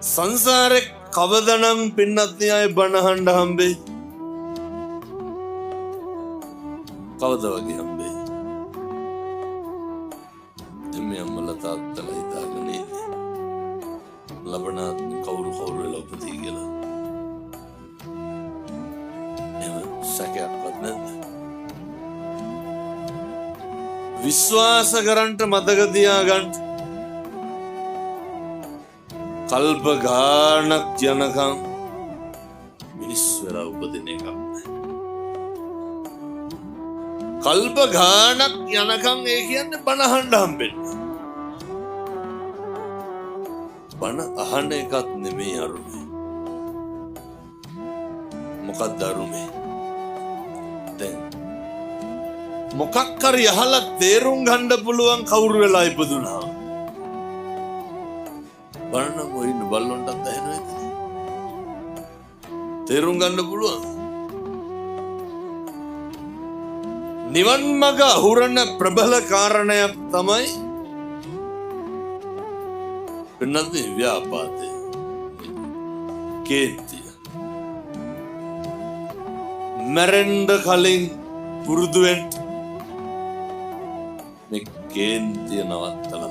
සංසාරේ කවදනම් පින්නත් අය බණහඬ හම්බේ? කවද වගේ හම්බේ? එමේ අම්මලා තාත්තලා හිතාගෙන ඉන්නේ ලබනාත් කවුරු වෙලා උපදී කියලා. එහෙම සැකයක්වත් නැද්ද? විශ්වාස කරන්ට මතක තියාගන්න කල්ප ගානක් යනකම් මිනිස් වෙලා උපදින එකක් නෑ. කල්ප ගානක් යනකම් ඒ කියන්නේ බණ අහන්න හම්බෙන්නේ. බණ අහන එකත් නෙමෙයි අරුමේ. මොකක්ද අරුමේ? දැන් මොකක් හරි අහලා තේරුම් ගන්න පුළුවන් කවුරු වෙලා ඉපදුනා. බලන්න මොයින් බල්ලොන්ටත් ඇහෙනවද? තේරුම් ගන්න පුළුවන්. නිවන් මඟ අහුරන ප්‍රබල කාරණයක් තමයි වෙනත් ව්‍යාපාදේ. කේන්තිය. මැරෙන්න කලින් පුරුදු වෙන්න මේ කේන්තිය නවත්තලා